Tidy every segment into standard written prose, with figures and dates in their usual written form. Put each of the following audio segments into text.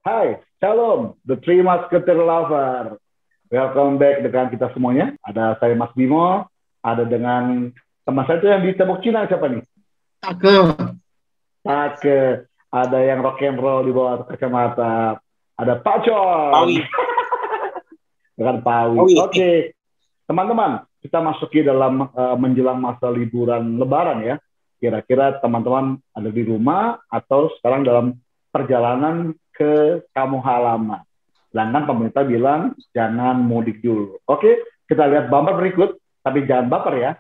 Hai, Shalom, The Three Musketeer Lover. Welcome back dengan kita semuanya. Ada saya Mas Bimo, ada dengan teman saya itu yang di Tembok Cina, siapa nih? Aku. Take. Ada yang rock and roll di bawah kacamata. Ada Pak Con. Pawi. Dengan Pawi. Pawi. Oke, teman-teman, kita masuki dalam menjelang masa liburan Lebaran ya. Kira-kira teman-teman ada di rumah atau sekarang dalam perjalanan ke kampung halaman. Sedangkan pemerintah bilang jangan mudik dulu. Oke, kita lihat bumper berikut, tapi jangan baper ya.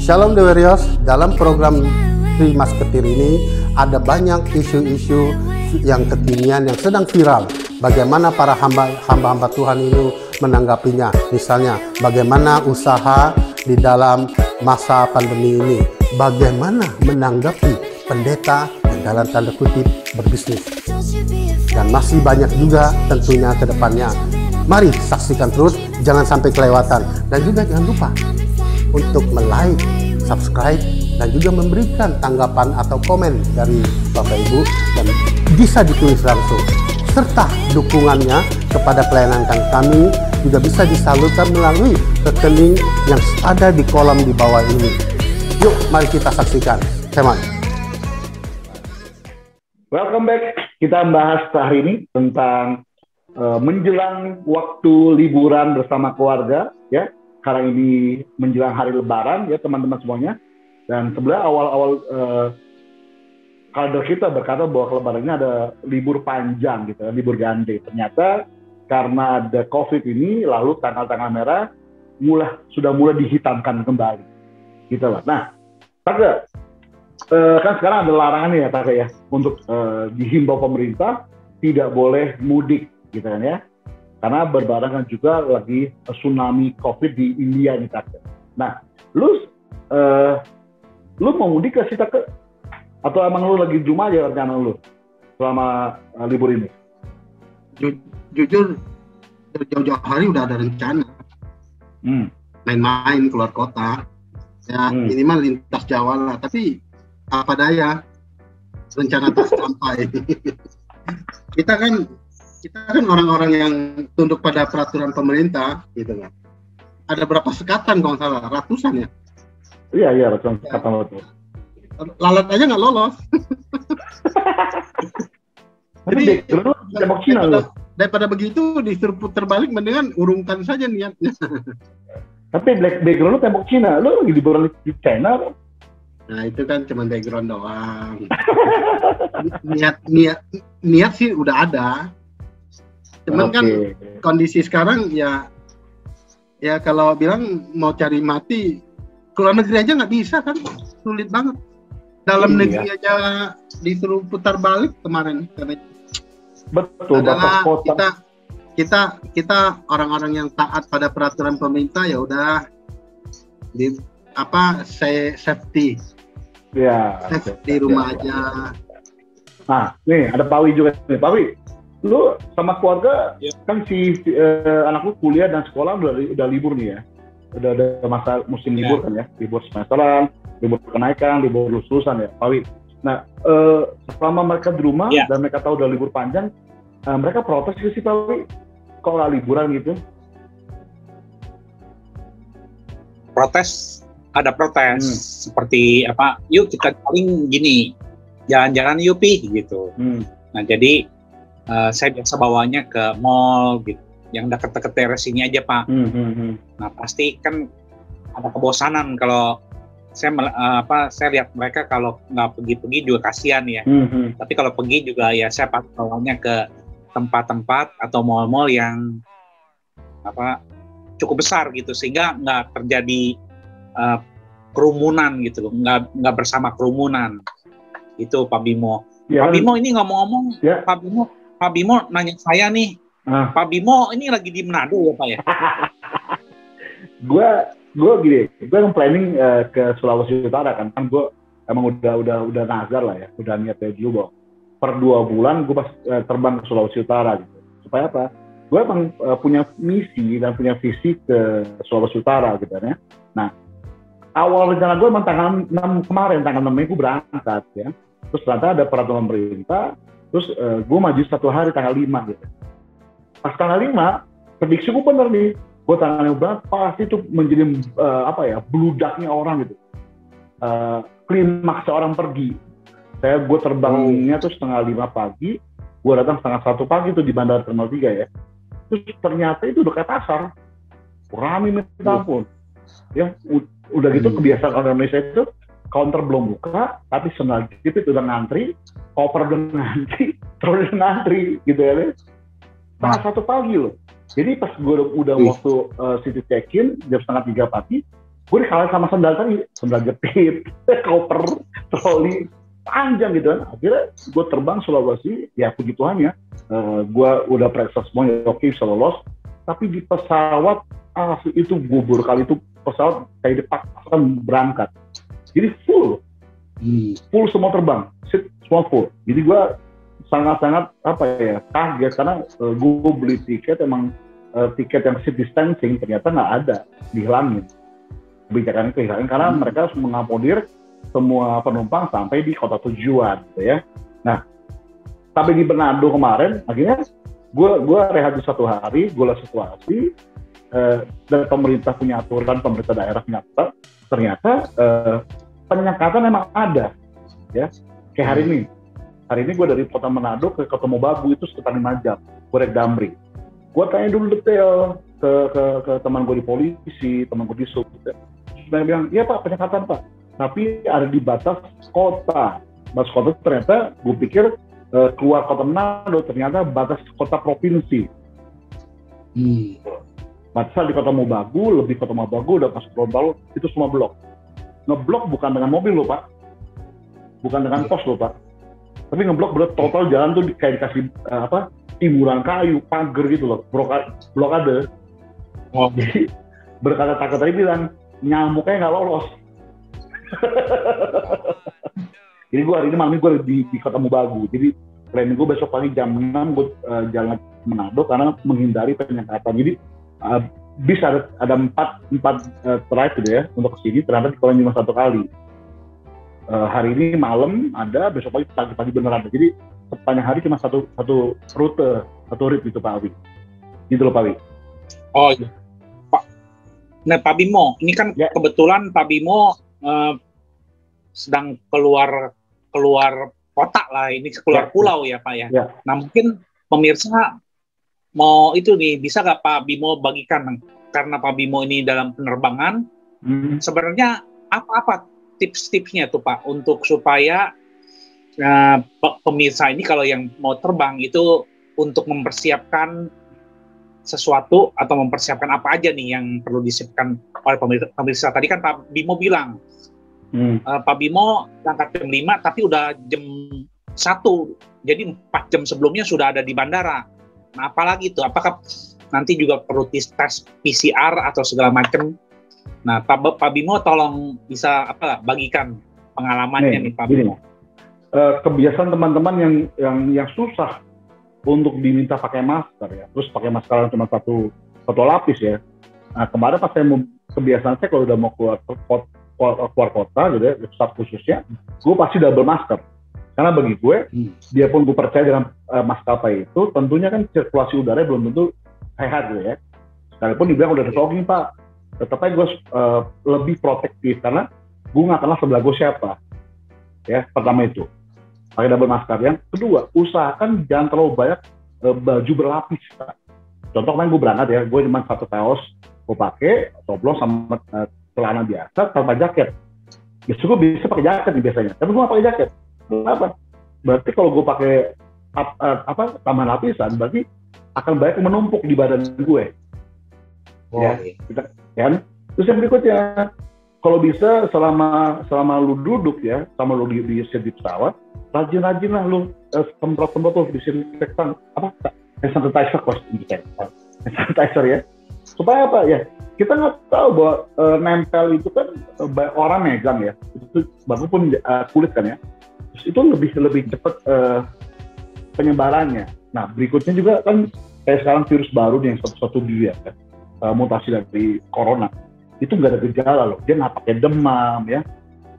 Shalom The Warriors, dalam program Three Musketeer ini ada banyak isu-isu yang kekinian yang sedang viral. Bagaimana para hamba-hamba Tuhan ini menanggapinya. Misalnya, bagaimana usaha di dalam masa pandemi ini. Bagaimana menanggapi pendeta yang dalam tanda kutip berbisnis. Dan masih banyak juga tentunya ke depannya. Mari saksikan terus, jangan sampai kelewatan. Dan juga jangan lupa untuk like, subscribe, dan juga memberikan tanggapan atau komen dari Bapak Ibu dan bisa ditulis langsung. Serta dukungannya kepada pelayanan kami juga bisa disalurkan melalui rekening yang ada di kolom di bawah ini. Yuk, mari kita saksikan. Teman. Welcome back. Kita bahas hari ini tentang menjelang waktu liburan bersama keluarga ya. Karena ini menjelang hari Lebaran ya teman-teman semuanya. Dan sebenarnya awal-awal kalender kita berkata bahwa Lebaran ini ada libur panjang gitu, libur gande. Ternyata karena ada COVID ini, lalu tanggal-tanggal merah sudah mulai dihitamkan kembali, gitu lah. Nah, Taka, kan sekarang ada larangan ya, Taka ya, untuk dihimbau pemerintah tidak boleh mudik, gitu kan ya. Karena berbarengan juga lagi tsunami COVID di India nih, Taka. Nah, lu mau mudik ke sih, Taka? Atau emang lu lagi di rumah aja rencana lu selama libur ini? Jujur, jauh-jauh hari udah ada rencana. Main-main keluar kota. Ya, minimal lintas Jawa lah. Tapi apa daya, rencana tak sampai. Kita kan orang-orang yang tunduk pada peraturan pemerintah, gitu kan. Ada berapa sekatan kalau nggak salah, ratusan ya? Iya, ratusan sekatan betul. Lalat aja nggak lolos. Jadi Tembok Cina daripada begitu disuruh putar balik, mendingan urungkan saja niatnya. Tapi background lu Tembok Cina, lu lagi liburan di China kan? Nah itu kan cuma background doang. niat sih udah ada. Cuman kan kondisi sekarang ya kalau bilang mau cari mati keluar negeri aja nggak bisa kan, sulit banget. Dalam negeri aja disuruh putar balik kemarin. Betul. Adalah kita orang-orang yang taat pada peraturan pemerintah, ya udah safety. Ya. Di rumah aja. Nah, nih ada Pawi juga nih. Pawi, lu sama keluarga kan anak lu kuliah dan sekolah udah libur nih ya. Udah ada masa musim libur kan ya, libur semesteran, libur kenaikan, libur lulusan ya, Pawi. Nah, selama mereka di rumah dan mereka tahu udah libur panjang, mereka protes sih Pawi, kok nggak liburan gitu? Ada protes seperti apa? Yuk kita paling gini, jalan-jalan yuk gitu. Nah jadi saya biasa bawanya ke mall gitu, yang dekat-dekat daerah sini aja Pak. Nah pasti kan ada kebosanan kalau saya lihat mereka kalau nggak pergi-pergi juga kasihan ya. Tapi kalau pergi juga ya saya bawanya ke tempat-tempat atau mall-mall yang cukup besar gitu, sehingga nggak terjadi kerumunan gitu loh, nggak bersama kerumunan. Itu Pak Bimo. Pak Bimo ini ngomong-ngomong, Pak Bimo nanya saya nih, Pak Bimo ini lagi di Manado ya Pak ya? Gue gini, gue yang planning ke Sulawesi Utara kan gue emang udah nazar lah ya, udah niat dari dulu bahwa per 2 bulan gue terbang ke Sulawesi Utara gitu. Supaya apa? Gue emang punya misi dan punya visi ke Sulawesi Utara gitu ya. Nah, awal rencana gue emang tanggal 6 kemarin, tanggal 6 Mei gue berangkat ya. Terus ternyata ada peraturan pemerintah, terus gue maju 1 hari tanggal 5 gitu. Pas tanggal 5, prediksi gue bener nih, gue tanggal 5 pasti itu menjadi bludaknya orang gitu. Klimaks orang pergi. Gue terbangnya tuh setengah 5 pagi, gue datang setengah 1 pagi tuh di Bandara Terminal 3 ya. Terus ternyata itu udah kayak pasar, rame minta ampun. Ya, udah gitu kebiasaan orang Indonesia itu counter belum buka, tapi sendal jepit udah ngantri, koper udah ngantri, terus udah ngantri gitu ya. Setengah 1 pagi loh. Jadi pas gue udah waktu city check-in jam setengah 3 pagi, gue dikalahin sama sendal tadi, sendal jepit, koper, troli, panjang gitu kan. Akhirnya gue terbang Sulawesi, ya puji Tuhan ya, gue udah periksa semuanya, oke bisa lolos. Tapi di pesawat, itu gugur kali itu pesawat kayak dipaksakan berangkat. Jadi full semua terbang, seat semua full. Jadi gue sangat-sangat kaget karena gue beli tiket emang tiket yang seat distancing ternyata nggak ada, dihilangin. Kebijakannya kehilangan karena mereka harus mengakomodir semua penumpang sampai di kota tujuan, gitu ya. Nah, sampai di Manado kemarin, akhirnya gue rehat di 1 hari, gue lihat situasi, dan pemerintah punya aturan, pemerintah daerah punya aturan, ternyata penyekatan memang ada, ya. Kayak hari ini gue dari kota Manado ke kota Mobagu itu sekitar 5 jam, gue naik Damri. Gue tanya dulu detail ke teman gue di polisi, teman gue di sub, gitu. Terus bilang, iya Pak, penyekatan Pak, tapi ada di batas kota. Batas kota ternyata gue pikir keluar kota Manado, ternyata batas kota provinsi. Batas di kota Mobagu, lebih kota Mobagu, udah pas Gorontalo, itu semua blok. Ngeblok bukan dengan mobil loh Pak, bukan dengan pos loh Pak, tapi ngeblok bener total jalan tuh kayak dikasih timuran kayu, pagar gitu loh, blokade. Jadi berkata-kata tadi bilang, nyamuknya nggak lolos. Jadi gue hari ini malam ini gue di kota Mobagu, jadi planning gue besok pagi jam 6 gue jalan ke Manado karena menghindari penyekatan. Jadi bisa ada 4 drive gitu ya untuk kesini, ternyata dikurangi cuma 1 kali. Hari ini malam ada, besok pagi beneran ada. Jadi sepanjang hari cuma satu rute, satu rit gitu Pak Awi. Gitu loh Pak Awi. Oh iya. Nah Pak Bimo, ini kan kebetulan Pak Bimo sedang keluar kota lah, ini keluar pulau ya Pak ya. Nah mungkin pemirsa mau itu nih, bisa nggak Pak Bimo bagikan, karena Pak Bimo ini dalam penerbangan, sebenarnya apa tips-tipsnya tuh Pak untuk supaya pemirsa ini kalau yang mau terbang itu untuk mempersiapkan sesuatu atau mempersiapkan apa aja nih yang perlu disiapkan oleh pemirsa. Tadi kan Pak Bimo bilang, Pak Bimo berangkat jam 5 tapi udah jam 1, jadi 4 jam sebelumnya sudah ada di bandara. Nah, apalagi itu, apakah nanti juga perlu tes PCR atau segala macam? Nah, Pak Bimo tolong bisa bagikan pengalamannya nih Pak Bimo. Kebiasaan teman-teman yang susah untuk diminta pakai masker ya, terus pakai masker cuma satu lapis ya. Nah, kemarin pas saya kebiasaan saya kalau udah mau keluar kota gitu ya, staf khususnya, gue pasti double masker. Karena bagi gue, biarpun gue percaya dengan maskapai itu, tentunya kan sirkulasi udara belum tentu sehat gitu ya. Sekalipun dibilang udah ada fogging Pak, tetap aja gue lebih protektif karena gue nggak kenal sebelah gue siapa. Ya, pertama itu pakai double masker. Yang kedua, usahakan jangan terlalu banyak baju berlapis Pak. Contoh kemarin gue berangkat ya, gue cuma 1 kaos gue pakai, toplos sama celana biasa tanpa jaket. Biasanya gue bisa pakai jaket nih biasanya, tapi gue nggak pakai jaket. Kenapa? Berarti kalau gue pakai tambahan lapisan, berarti akan banyak yang menumpuk di badan gue. Ya, kan? Terus yang berikutnya, kalau bisa selama lu duduk ya, sama lu di pesawat, rajin-rajin lah lu semprot-semprot tuh disinfektan sanitizer ya. Supaya apa ya? Kita nggak tahu bahwa nempel itu kan orang megang ya, itu bagaimanapun kulit kan ya. Terus itu lebih cepat penyebarannya. Nah berikutnya juga kan kayak sekarang virus baru nih yang 112 ya, mutasi dari corona. itu nggak ada gejala loh, dia nggak pakai demam ya.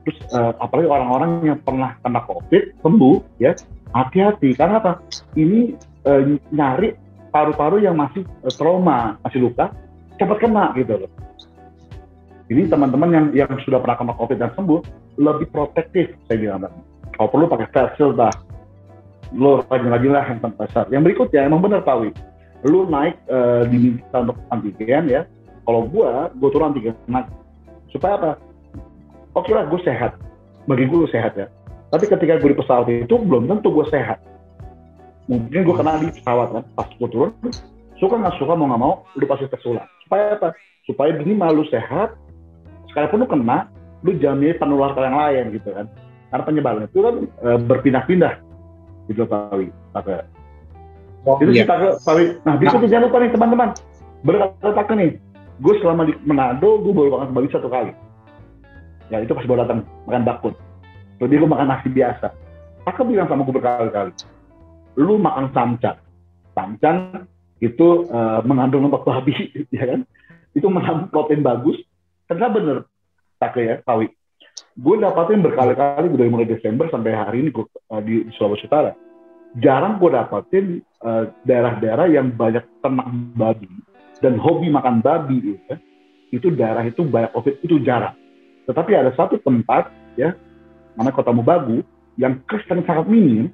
Terus apalagi orang-orang yang pernah kena COVID sembuh ya, hati-hati karena apa? Ini nyari paru-paru yang masih trauma, masih luka, cepat kena gitu loh. Ini teman-teman yang sudah pernah kena COVID dan sembuh lebih protektif, saya bilang. Kalau perlu pakai face shield dah, lo rajin-rajin lah hand sanitizer. Yang berikutnya emang benar Pak Wi, lu naik diminta untuk antigen ya. Kalau gue turun antigen, supaya apa? Oke lah, gue sehat. Bagi gue sehat ya. Tapi ketika gue di pesawat itu belum tentu gue sehat. Mungkin gue kena di pesawat kan, pas gue turun, suka nggak suka mau nggak mau, lu pasti tertular. Supaya apa? Supaya minimal lu sehat, sekalipun lu kena, lu jamin penular ke yang lain gitu kan. Karena penyebaran itu kan berpindah-pindah gitu Pak Wi. Itu sih Pak Wi. Nah, berikutnya jangan lupa nih teman-teman, berkata-kata nih, gue selama di Manado, gue baru makan babi 1 kali. Ya itu pas gue datang makan bakun. Jadi gue makan nasi biasa. Kakak bilang sama gue berkali-kali, lu makan samcan. Samcan itu mengandung lemak babi, ya kan? Itu mengandung protein bagus. Karena bener, Kakak ya, Pak Wi. Gue dapatin berkali-kali dari mulai Desember sampai hari ini gue di Sulawesi Utara. Jarang gue dapatin daerah-daerah yang banyak ternak babi dan hobi makan babi ya. Itu daerah itu banyak COVID itu jarang. Tetapi ada satu tempat ya, namanya Kota Mubagu yang Kristen sangat minim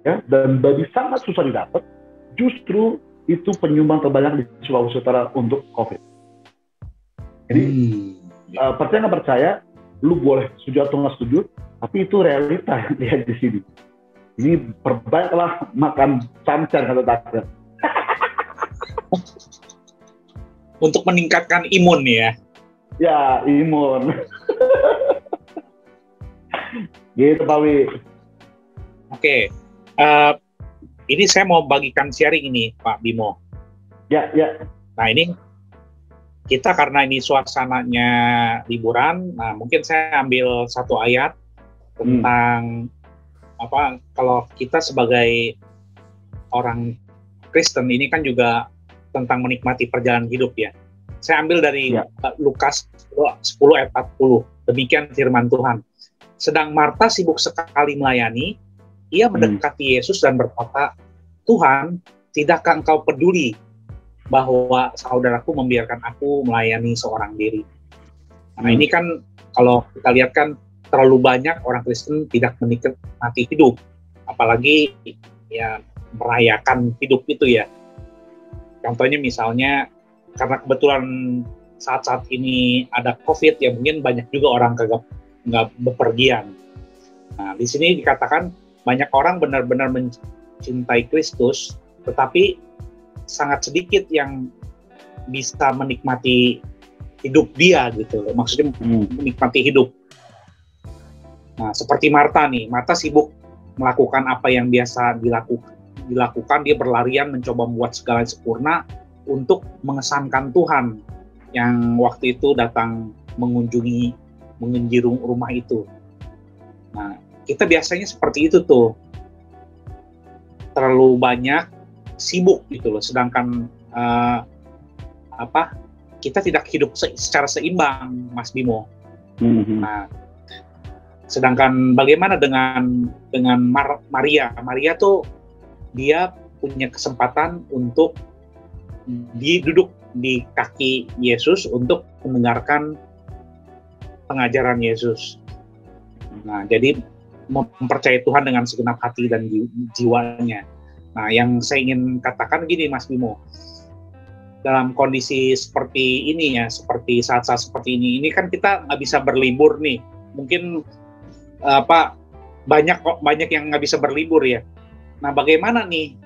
ya, dan babi sangat susah didapat. Justru itu penyumbang terbanyak di Sulawesi Utara untuk COVID. Jadi percaya nggak percaya, lu boleh setuju atau nggak setuju, tapi itu realita yang lihat di sini. Ini perbanyaklah makan samcan kalau tak. Untuk meningkatkan imun ya. Ya, imun. Gitu Pak Wi. Oke. Ini saya mau bagikan sharing ini Pak Bimo. Ya. Nah ini kita karena ini suasananya liburan, nah mungkin saya ambil satu ayat tentang apa, kalau kita sebagai orang Kristen ini kan juga tentang menikmati perjalanan hidup ya. Saya ambil dari Lukas 10 ayat 40. Demikian firman Tuhan. Sedang Marta sibuk sekali melayani, ia mendekati Yesus dan berkata, Tuhan, tidakkah engkau peduli bahwa saudaraku membiarkan aku melayani seorang diri? Nah ini kan kalau kita lihat kan terlalu banyak orang Kristen tidak menikmati hidup, apalagi ya merayakan hidup itu ya. Contohnya misalnya karena kebetulan saat-saat ini ada COVID ya, mungkin banyak juga orang nggak bepergian. Nah di sini dikatakan banyak orang benar-benar mencintai Kristus, tetapi sangat sedikit yang bisa menikmati hidup dia gitu. Maksudnya menikmati hidup. Nah seperti Marta nih, Marta sibuk melakukan apa yang biasa dilakukan, dia berlarian mencoba membuat segala sempurna untuk mengesankan Tuhan yang waktu itu datang mengunjungi rumah itu. Nah, kita biasanya seperti itu tuh. Terlalu banyak sibuk gitu loh, sedangkan kita tidak hidup secara seimbang, Mas Bimo. Nah, sedangkan bagaimana dengan Maria? Maria tuh dia punya kesempatan untuk duduk di kaki Yesus untuk mendengarkan pengajaran Yesus. Nah, jadi mempercayai Tuhan dengan segenap hati dan jiwanya. Nah, yang saya ingin katakan gini, Mas Bimo, dalam kondisi seperti ini ya, seperti saat-saat seperti ini kan kita nggak bisa berlibur nih. Mungkin banyak yang nggak bisa berlibur ya. Nah, bagaimana nih?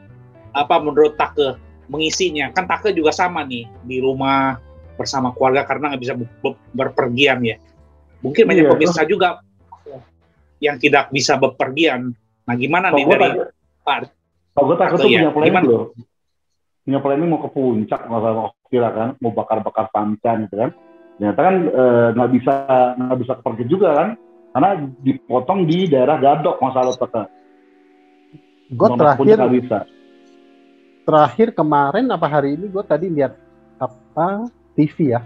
Menurut Take mengisinya? Kan Take juga sama nih di rumah bersama keluarga karena nggak bisa berpergian ya. Mungkin banyak pemirsa juga yang tidak bisa bepergian. Nah, gimana nih dari Pak? Kalau gue takut tuh punya planning loh. Punya planning mau ke puncak, kira kan, mau bakar-bakar pancan gitu kan. Ternyata kan nggak bisa pergi juga kan, karena dipotong di daerah Gadok masalah Take. Gue terakhir kemarin apa hari ini gue tadi lihat TV ya,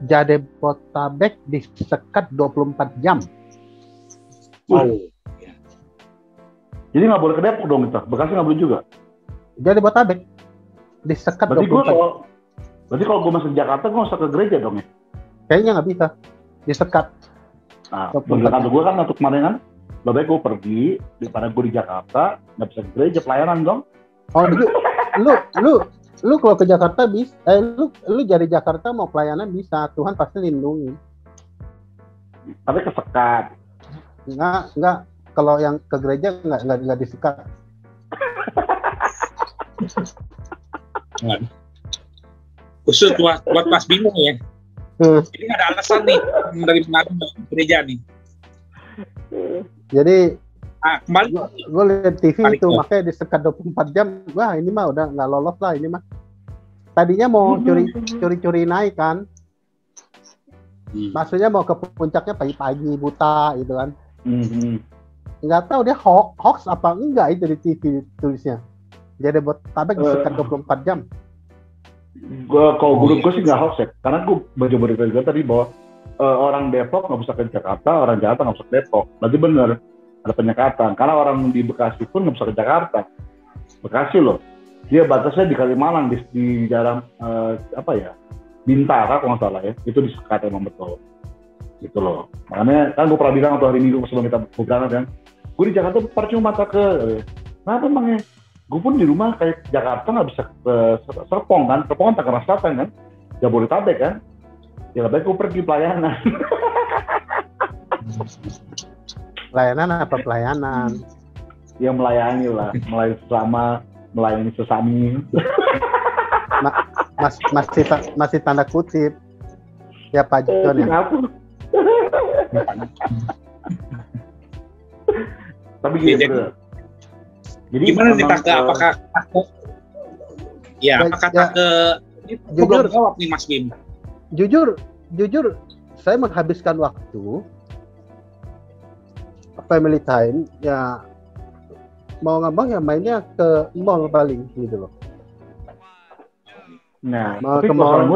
Jabodetabek disekat 24 jam. Jadi nggak boleh ke Depok dong kita. Bekasi nggak boleh juga. Jabodetabek disekat 24 jam. Berarti kalau gue masuk Jakarta, gue usah ke gereja dong ya? Kayaknya nggak bisa. Disekat. Nah, kantor gue kan untuk kemarin kan, lebih baik gue pergi daripada gue di Jakarta, nggak bisa ke gereja, pelayanan dong. Oh, lu kalau ke Jakarta bisa, lu dari Jakarta mau pelayanan bisa, Tuhan pasti lindungi. Tapi kesekat. Enggak. Kalau yang ke gereja nggak disekat. Khusus buat Mas Bimo ya. Jadi nggak ada alasan nih dari pengaruh gereja nih. Jadi kembali gue lihat TV itu makanya disekat 24 jam. Wah, ini mah udah nggak lolos lah ini mah. Tadinya mau curi naik kan. Maksudnya mau ke puncaknya pagi-pagi buta gitu kan. Nggak tahu dia hoax apa enggak itu di TV tulisnya. Jadi buat tabek disekat 24 jam. Kalau menurut gue sih nggak hoax ya, karena gue baca berita juga tadi bahwa orang Depok nggak bisa ke Jakarta, orang Jakarta nggak bisa ke Depok. Berarti benar ada penyekatan, karena orang di Bekasi pun nggak bisa ke Jakarta. Bekasi loh, dia batasnya di Kalimalang di dalam Bintara kalau nggak salah ya, itu disekat emang betul. Gitu loh. Makanya kan gue pernah bilang waktu hari Minggu sebelum kita berangkat kan, gue di Jakarta percuma ke, kenapa emangnya? Gue pun di rumah kayak Jakarta nggak bisa ke Serpong kan Tangerang Selatan kan, Jabodetabek kan, ya lebih baik gue pergi pelayanan. Pelayanan apa pelayanan? Ya melayani lah, melayani sesami. Masih tanda kutip. Ya Pak John ya. Tapi gitu. Jadi gimana nih apakah jujur jawab nih Mas Bim? Jujur saya menghabiskan waktu family time ya, mau nggak mau ya mainnya ke mall paling gitu loh. Nah, ke mall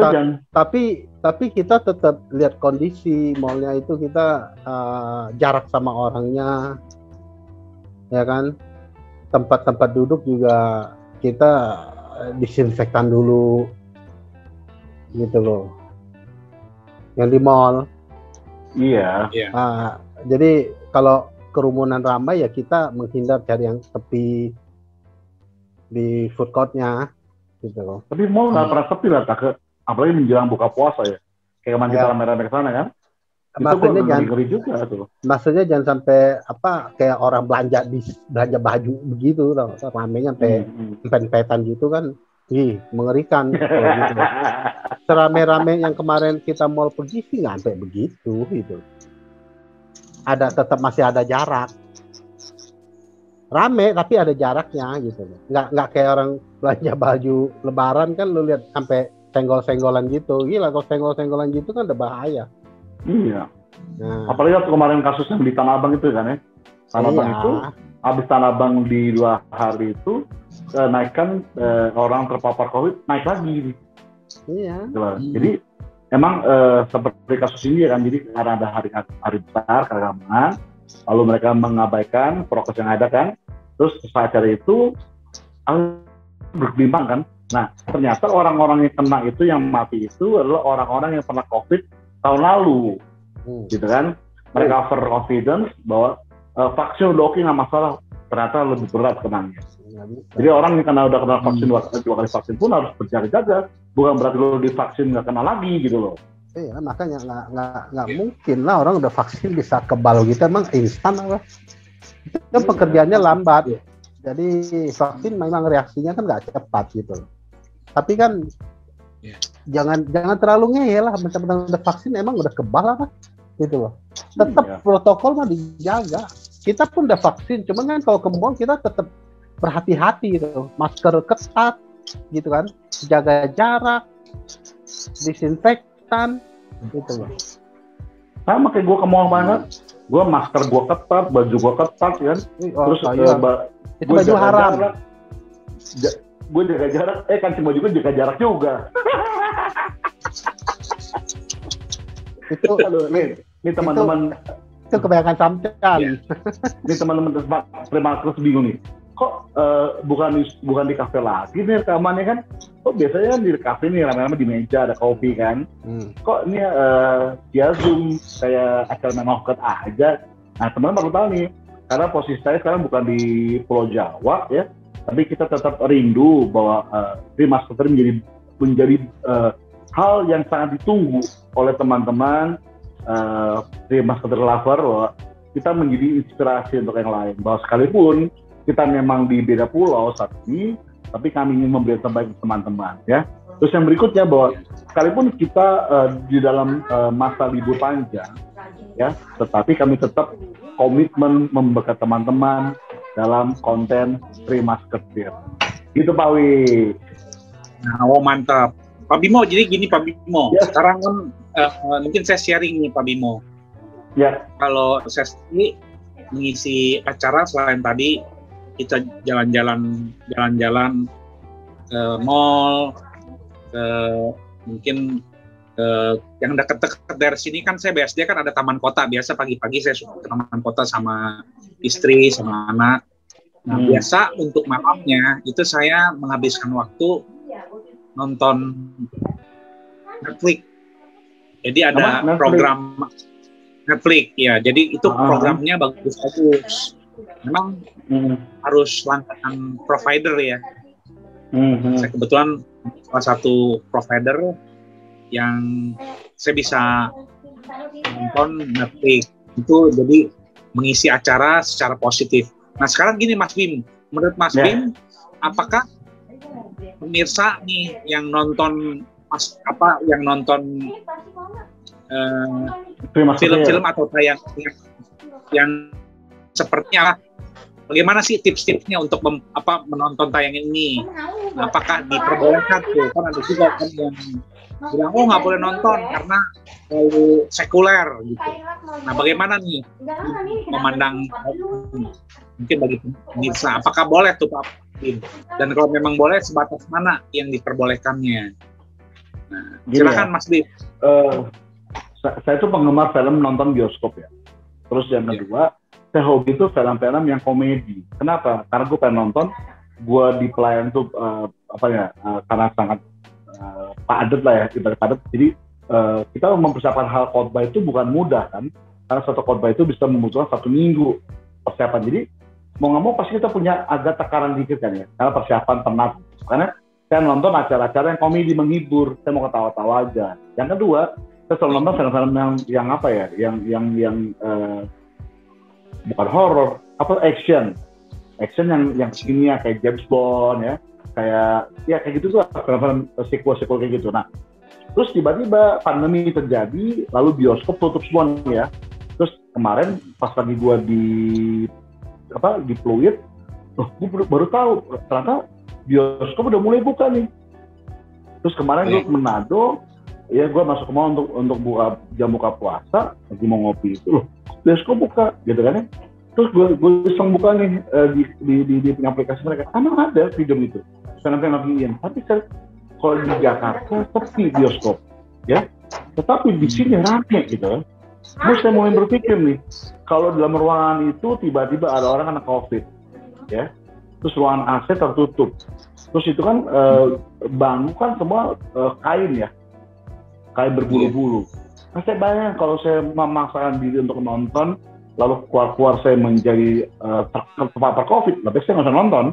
tapi kita tetap lihat kondisi mallnya itu, kita jarak sama orangnya ya kan. Tempat-tempat duduk juga kita disinfektan dulu gitu loh, yang di mall. Iya. Jadi kalau kerumunan ramai ya kita menghindar, cari yang tepi di food courtnya gitu loh. Tapi mall nggak pernah sepi lah, apalagi menjelang buka puasa ya, kayak kemarin kita rame-rame ke sana kan. Maksudnya jangan sampai kayak orang belanja baju begitu, ramenya sampai empet-empetan gitu kan, mengerikan. Gitu. Serame-rame yang kemarin kita mall pergi sih nggak sampai begitu gitu. Tetap masih ada jarak. Rame tapi ada jaraknya gitu. Nggak kayak orang belanja baju Lebaran kan, lu lihat sampai senggol-senggolan gitu. Gila, kalau senggol-senggolan gitu kan udah bahaya. Iya. Nah. Apalagi waktu kemarin kasus yang di Tanah Abang itu kan ya. Tanah Abang itu, habis Tanah Abang di 2 hari itu naikkan orang terpapar COVID naik lagi. Iya. Jadi emang seperti kasus ini kan, jadi karena ada hari besar keagamaan, lalu mereka mengabaikan prokes yang ada kan. Terus setelah acara itu berkembang kan. Nah, ternyata orang-orang yang kena itu, yang mati itu adalah orang-orang yang pernah COVID tahun lalu, gitu kan. Mereka overconfidence bahwa vaksin udah oke, nggak masalah, ternyata lebih berat kenanya. Jadi orang yang udah kena vaksin 2 kali vaksin pun harus berjaga-jaga, bukan berarti lo divaksin nggak kena lagi gitu loh. Iya, makanya nggak mungkin lah orang udah vaksin bisa kebal gitu, emang instan apa? Itu kan pekerjaannya lambat, jadi vaksin memang reaksinya kan nggak cepat gitu loh. Tapi kan jangan terlalu ngeyel lah, benar-benar udah vaksin emang udah kebal apa gitu loh. Tetap protokol mah dijaga. Kita pun udah vaksin, cuma kan kalau ke mall kita tetap berhati-hati gitu, masker ketat gitu kan, jaga jarak, disinfektan gitu loh. Sama kayak gue ke mall banget, gue masker gue ketat, baju gue ketat kan. Terus itu baju haram. gue jaga jarak, kancing baju gue jaga jarak juga. Itu aduh, nih teman-teman itu kebanyakan sampean. Ini teman-teman terus bingung nih. Kok bukan di kafe lagi nih rekamannya kan? Kok biasanya di kafe nih rame-rame di meja ada kopi kan? Kok ini via Zoom kayak acara menohket aja? Nah teman-teman baru tahu nih, karena posisi saya sekarang bukan di Pulau Jawa ya, tapi kita tetap rindu bahwa Free Musketeer menjadi hal yang sangat ditunggu oleh teman-teman Free Musketeer lover, bahwa kita menjadi inspirasi untuk yang lain. Bahwa sekalipun kita memang di beda pulau saat ini, tapi kami ingin memberi yang terbaik teman-teman ya. Terus yang berikutnya bahwa sekalipun kita di dalam masa libur panjang ya, tetapi kami tetap komitmen memberkati teman-teman dalam konten Free Musketeer. Gitu Pak Wi. Nah, mantap. Pak Bimo, jadi gini Pak Bimo. Ya. Sekarang kan mungkin saya sharing nih Pak Bimo. Ya. Kalau saya sendiri mengisi acara selain tadi kita jalan-jalan ke mall, mungkin yang dekat-dekat dari sini kan saya BSD kan ada taman kota. Biasa pagi-pagi saya suka ke taman kota sama istri, sama anak. Nah, biasa untuk malamnya itu saya menghabiskan waktu nonton Netflix. Jadi ada program Netflix ya. Jadi itu programnya bagus-bagus. Memang harus langganan provider ya. Saya kebetulan salah satu provider yang saya bisa nonton Netflix itu, jadi mengisi acara secara positif. Nah sekarang gini Mas Bim, menurut Mas Bim, apakah pemirsa nih yang nonton film-film atau tayang yang sepertinya, bagaimana sih tips-tipsnya untuk menonton tayangan ini? Apakah diperbolehkan tuh? Kan ada juga kan yang bilang nggak boleh nonton karena terlalu sekuler gitu. Nah bagaimana nih memandang mungkin bagi pemirsa? Apakah boleh tuh Pak Bim? Dan kalau memang boleh, sebatas mana yang diperbolehkannya? Nah, silakan Mas Bim. Saya tuh penggemar film nonton bioskop ya. Terus yang kedua, saya hobi tuh film-film yang komedi. Kenapa? Karena gue pengen nonton, gue di pelayan tuh karena sangat padat lah ya, ibarat padat. Jadi kita mempersiapkan hal khotbah itu bukan mudah kan, karena satu khotbah itu bisa membutuhkan 1 minggu persiapan. Jadi mau nggak mau pasti kita punya agak tekanan dikit kan ya, karena persiapan penat. Karena saya nonton acara-acara yang komedi menghibur, saya mau ketawa-tawa aja. Yang kedua, saya selalu nonton film-film yang apa ya, yang bukan horor, action yang segini ya, kayak James Bond ya, kayak gitu tuh, film-film sequel kayak gitu. Nah, terus tiba-tiba pandemi terjadi, lalu bioskop tutup semua nih ya. Terus kemarin pas lagi gua di Pluit, gue baru tahu ternyata bioskop udah mulai buka nih. Terus kemarin gue ke Manado, ya gue masuk ke mall untuk jam buka puasa, lagi mau ngopi itu, bioskop buka, gitu kan ya. Terus gue iseng buka nih di aplikasi mereka, emang ada video itu, saya nanti tapi kalau di Jakarta sepi bioskop, ya. Tetapi di sini rame gitu kan. Terus saya mulai berpikir nih, kalau dalam ruangan itu tiba-tiba ada orang kena COVID, ya. Terus ruangan AC tertutup. Terus itu kan bangku kan semua kain ya, kain berbulu-bulu. Nah, saya bayangkan kalau saya memaksakan diri untuk nonton, lalu keluar saya menjadi terpapar COVID, tapi saya nggak usah nonton,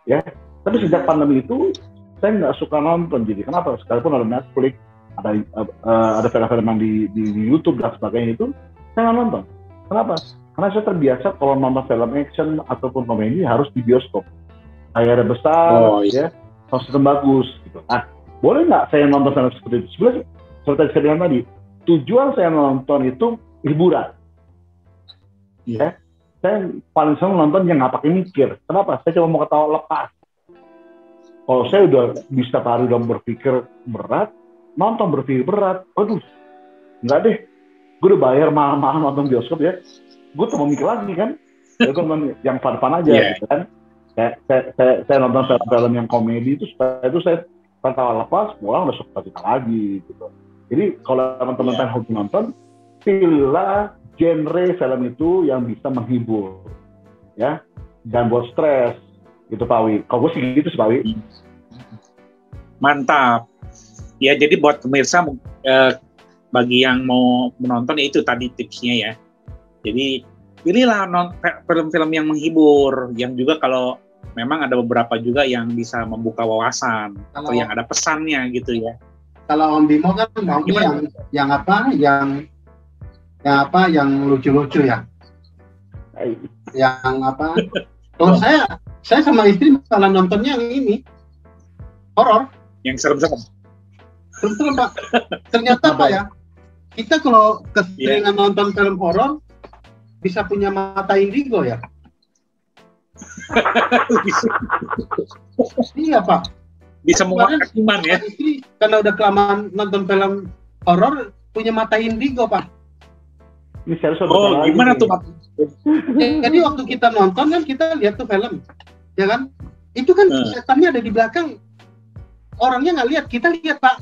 ya. Tapi sejak pandemi itu saya nggak suka nonton. Jadi kenapa? Sekalipun ada Netflix, ada film-film yang di YouTube dan sebagainya itu, saya nggak nonton. Kenapa? Karena saya terbiasa kalau nonton film action ataupun komedi harus di bioskop. Layar besar, ya, sistem bagus. Gitu. Nah, boleh nggak saya nonton film seperti itu? Sebenarnya, seperti saya bilang tadi, tujuan saya nonton itu hiburan. Ya, saya paling senang nonton yang nggak pakai mikir. Kenapa? Saya cuma mau ketawa lepas. Kalau saya udah bisa hari udah berpikir berat, nonton berpikir berat, aduh, nggak deh. Gue udah bayar mahal-mahal nonton bioskop ya. Gue tuh mau mikir lagi kan, itu yang fun-fun aja gitu kan. Saya nonton film-film yang komedi itu saya tertawa lepas, pulang udah suka kita lagi gitu. Jadi kalau teman-teman hobi nonton, pilihlah genre film itu yang bisa menghibur, ya, dan buat stres, gitu Pak Wi. Kalau gue sih gitu sih Pak Wi. Mantap. Ya jadi buat pemirsa, bagi yang mau menonton itu tadi tipsnya ya. Jadi pilihlah film-film yang menghibur, yang juga kalau memang ada beberapa juga yang bisa membuka wawasan atau yang ada pesannya gitu ya. Kalau Om Bimo kan maunya yang lucu-lucu ya. Yang apa? Kalau saya sama istri malah nontonnya yang ini horor. Yang serem-serem. Serem Pak. Ternyata Pak ya, kita kalau keseringan nonton film horor bisa punya mata indigo ya. Iya Pak. Bisa menguatkan iman ya. Istri karena udah kelamaan nonton film horor punya mata indigo Pak. Ini serius. Oh gimana tuh Pak? Jadi waktu kita nonton kan kita lihat tuh film, ya kan? Itu kan setannya ada di belakang. Orangnya nggak lihat, kita lihat Pak.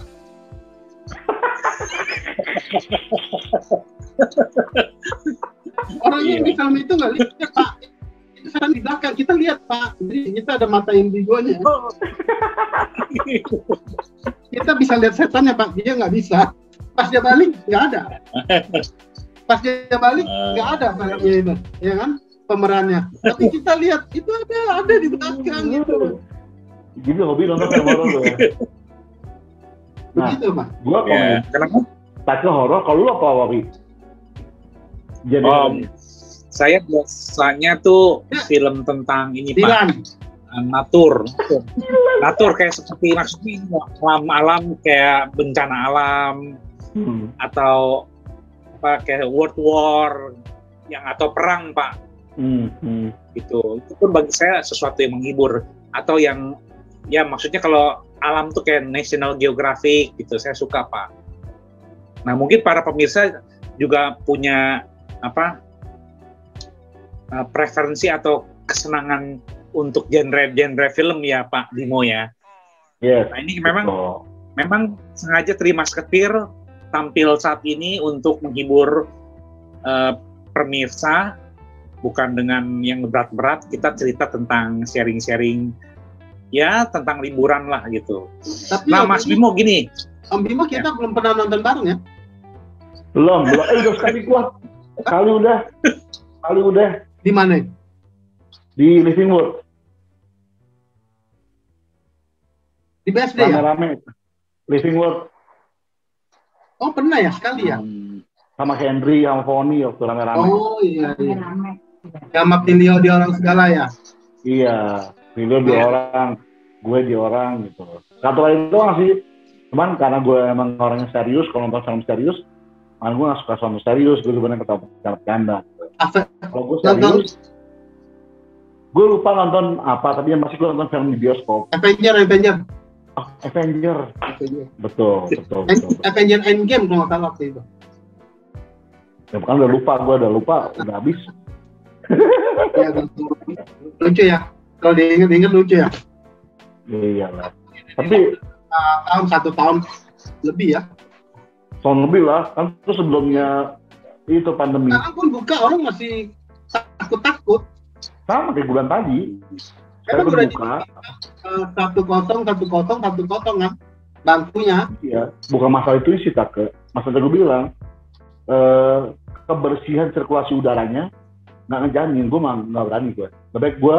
Orangnya di film itu nggak lihat Pak. Itu setan di belakang, kita lihat Pak. Jadi kita ada mata indigonya. Kita bisa lihat setannya Pak, dia nggak bisa. Pas dia balik nggak ada. Pas dia balik nggak ada filmnya itu, ya kan? Pemerannya. Tapi kita lihat itu ada di belakang gitu. Jadi hobi nonton film horor ya. Nah, begitu Pak. Gua kenapa? Tak horor. Kalau lu apa Wawi? Jadi saya biasanya tuh film tentang ini Pak. Natur kayak seperti maksudnya alam kayak bencana alam atau apa kayak world war yang atau perang Pak. Gitu. Itu pun bagi saya sesuatu yang menghibur atau yang ya maksudnya kalau alam tuh kayak National Geographic gitu saya suka Pak. Nah mungkin para pemirsa juga punya apa preferensi atau kesenangan untuk genre film ya Pak Bimo ya. Yes. Nah ini memang sengaja Three Musketeers tampil saat ini untuk menghibur pemirsa, bukan dengan yang berat-berat. Kita cerita tentang sharing-sharing ya tentang liburan lah gitu. Tapi nah Mas Bimo gini. Om Bimo kita belum pernah nonton bareng ya? Belum. Udah sekali kuat. Kali udah. Di mana? Di Living World. Di BSD ya? Rame-rame. Living World. Oh pernah ya sekali ya? Sama Henry, sama Foni waktu rame-rame. Oh iya. Sama Tilio di orang segala ya? Iya. Tilio di orang, gue di orang gitu. Satu lagi doang sih. Cuman karena gue emang orangnya serius, kalau nonton film serius, malah gue gak suka film serius, gue sebenarnya ketawa-ketawa. Kalau gue serius, gue lupa nonton apa, tapi yang masih gue nonton film di bioskop. Avenger. Oh, Avenger. Betul. Avenger Endgame kalau nggak salah waktu itu. Ya bukan udah lupa, udah habis. Ya, lucu ya. Kalau diingat lucu ya. Iya lah. Tapi satu tahun lebih ya. Tahun lebih lah, kan itu sebelumnya itu pandemi. Sekarang pun buka orang masih takut. Sama kayak bulan tadi. Saya udah buka. 1-0 kan bangkunya. Iya, bukan masalah itu sih Take. Masalah gue bilang kebersihan sirkulasi udaranya nggak ngejamin. Gue mah nggak berani gue. Lebih baik gue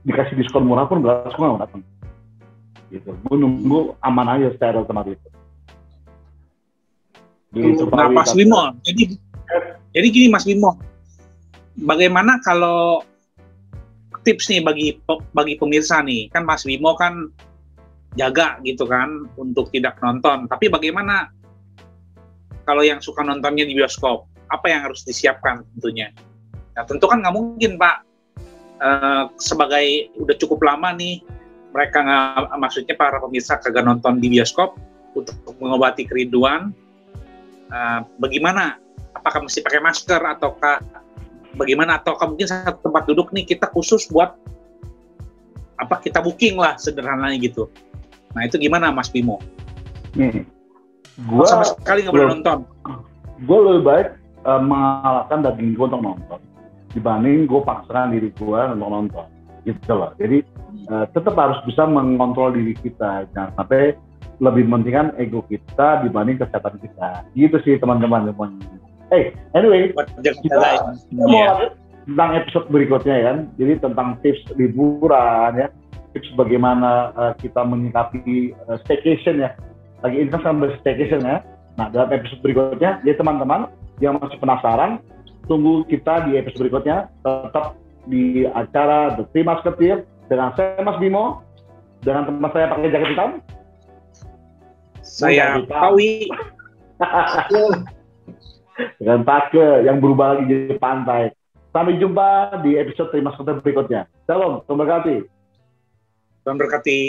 dikasih diskon murah pun belas gue nggak datang. Gitu. Gue nunggu aman aja steril tempat itu. Gitu, nah Mas Bimo, jadi gini Mas Bimo, bagaimana kalau tips nih bagi pemirsa nih, kan Mas Bimo kan jaga gitu kan untuk tidak nonton, tapi bagaimana kalau yang suka nontonnya di bioskop, apa yang harus disiapkan tentunya? Nah tentu kan nggak mungkin Pak, sebagai udah cukup lama nih mereka maksudnya para pemirsa kagak nonton di bioskop untuk mengobati kerinduan. Bagaimana? Apakah mesti pakai masker ataukah bagaimana? Ataukah mungkin satu tempat duduk nih kita khusus buat kita booking lah sederhananya gitu. Nah itu gimana Mas Bimo? Gua sama sekali nggak boleh nonton. Gue lebih baik mengalahkan daging gue untuk nonton dibanding gue paksakan diri gue untuk nonton gitu loh. Jadi tetap harus bisa mengontrol diri kita, jangan sampai lebih mementingkan ego kita dibanding kesehatan kita. Gitu sih teman-teman. Anyway, kita mau lanjut tentang episode berikutnya kan. Jadi tentang tips liburan ya, tips bagaimana kita menyikapi staycation ya. Lagi invest sambil staycation ya. Nah, dalam episode berikutnya, ya teman-teman yang masih penasaran, tunggu kita di episode berikutnya, tetap di acara The Three Musketeers dengan saya Mas Bimo, dengan teman saya pakai jaket hitam. Saya Pawi. Dengan Take yang berubah lagi jadi pantai. Sampai jumpa di episode Three Musketeers berikutnya. Shalom, Tuhan berkati. Tuhan berkati.